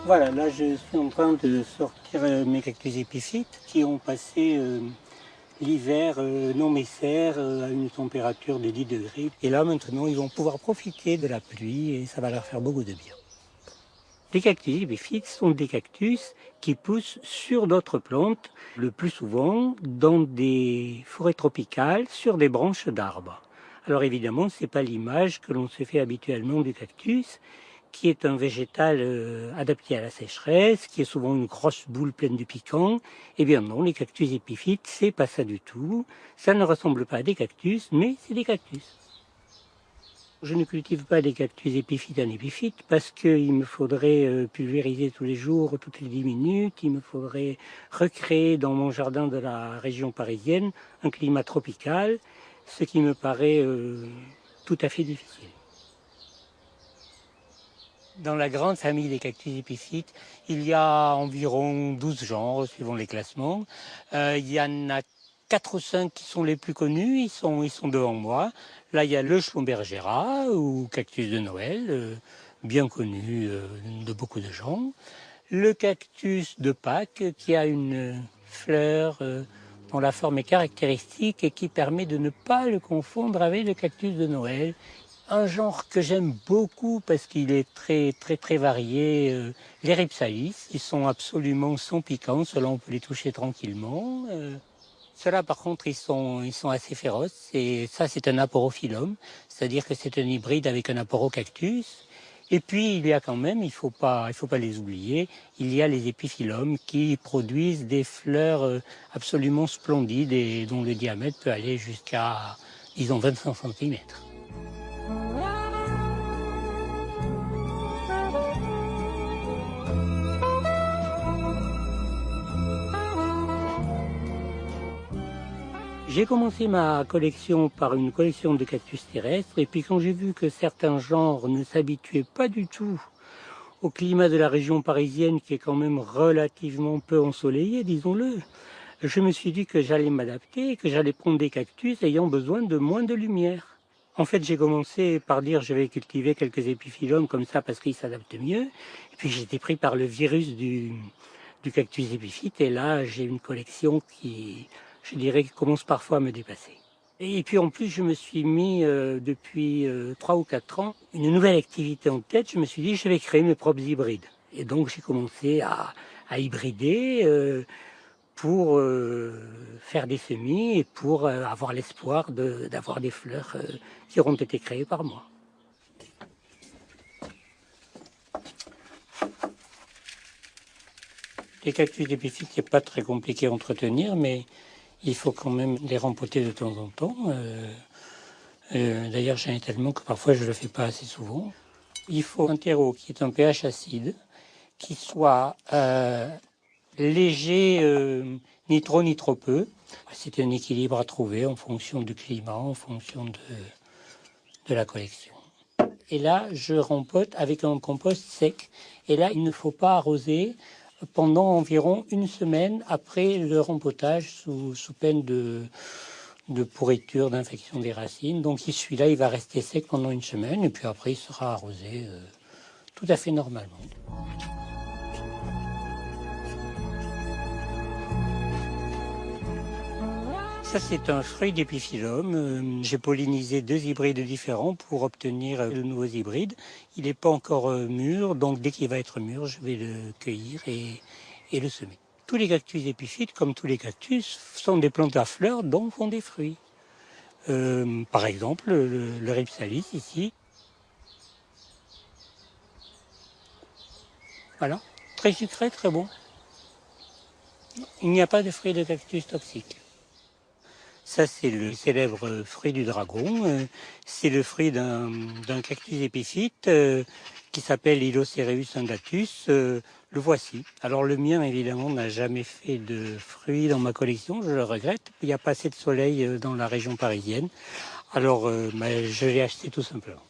Voilà, là je suis en train de sortir mes cactus épiphytes qui ont passé l'hiver non messer à une température de 10 degrés. Et là maintenant ils vont pouvoir profiter de la pluie et ça va leur faire beaucoup de bien. Les cactus épiphytes sont des cactus qui poussent sur d'autres plantes, le plus souvent dans des forêts tropicales, sur des branches d'arbres. Alors évidemment, ce n'est pas l'image que l'on se fait habituellement du cactus, qui est un végétal adapté à la sécheresse, qui est souvent une grosse boule pleine de piquants. Eh bien non, les cactus épiphytes, c'est pas ça du tout. Ça ne ressemble pas à des cactus, mais c'est des cactus. Je ne cultive pas des cactus épiphytes en épiphyte parce qu'il me faudrait pulvériser tous les jours, toutes les 10 minutes. Il me faudrait recréer dans mon jardin de la région parisienne un climat tropical, ce qui me paraît tout à fait difficile. Dans la grande famille des cactus épiphytes, il y a environ 12 genres suivant les classements. Il y en a 4 ou 5 qui sont les plus connus, ils sont devant moi. Là, il y a le Schlumbergera ou cactus de Noël, bien connu de beaucoup de gens. Le cactus de Pâques qui a une fleur dont la forme est caractéristique et qui permet de ne pas le confondre avec le cactus de Noël. Un genre que j'aime beaucoup parce qu'il est très varié, les Rhipsalis. Ils sont absolument sans piquant, ceux-là on peut les toucher tranquillement. Ceux-là par contre ils sont assez féroces et ça c'est un aporophyllum, c'est-à-dire que c'est un hybride avec un aporocactus. Et puis il y a quand même, il faut pas les oublier, il y a les épiphyllums qui produisent des fleurs absolument splendides et dont le diamètre peut aller jusqu'à, disons, 25 cm. J'ai commencé ma collection par une collection de cactus terrestres et puis quand j'ai vu que certains genres ne s'habituaient pas du tout au climat de la région parisienne qui est quand même relativement peu ensoleillé, disons-le, je me suis dit que j'allais m'adapter et que j'allais prendre des cactus ayant besoin de moins de lumière. En fait, j'ai commencé par dire je vais cultiver quelques épiphyllums comme ça parce qu'ils s'adaptent mieux. Et puis j'ai été pris par le virus du cactus épiphyte et là j'ai une collection qui, je dirais, commence parfois à me dépasser. Et puis en plus je me suis mis depuis 3 ou 4 ans une nouvelle activité en tête, je me suis dit je vais créer mes propres hybrides. Et donc j'ai commencé à hybrider pour faire des semis et pour avoir l'espoir d'avoir des fleurs qui auront été créées par moi. Les cactus épiphytes, c'est pas très compliqué à entretenir, mais il faut quand même les rempoter de temps en temps. D'ailleurs, j'en ai tellement que parfois je ne le fais pas assez souvent. Il faut un terreau qui est un pH acide, qui soit léger, ni trop ni trop peu. C'est un équilibre à trouver en fonction du climat, en fonction de la collection. Et là, je rempote avec un compost sec. Et là, il ne faut pas arroser pendant environ une semaine après le rempotage sous peine de pourriture, d'infection des racines. Donc celui-là, il va rester sec pendant une semaine et puis après, il sera arrosé tout à fait normalement. Ça, c'est un fruit d'épiphyllum. J'ai pollinisé 2 hybrides différents pour obtenir de nouveaux hybrides. Il n'est pas encore mûr, donc dès qu'il va être mûr, je vais le cueillir et le semer. Tous les cactus épiphytes, comme tous les cactus, sont des plantes à fleurs dont font des fruits. Par exemple, le Rhipsalis ici. Voilà, très sucré, très bon. Il n'y a pas de fruits de cactus toxiques. Ça, c'est le célèbre fruit du dragon. C'est le fruit d'un cactus épiphyte qui s'appelle Hylocereus undatus. Le voici. Alors le mien, évidemment, n'a jamais fait de fruits dans ma collection. Je le regrette. Il n'y a pas assez de soleil dans la région parisienne. Alors je l'ai acheté tout simplement.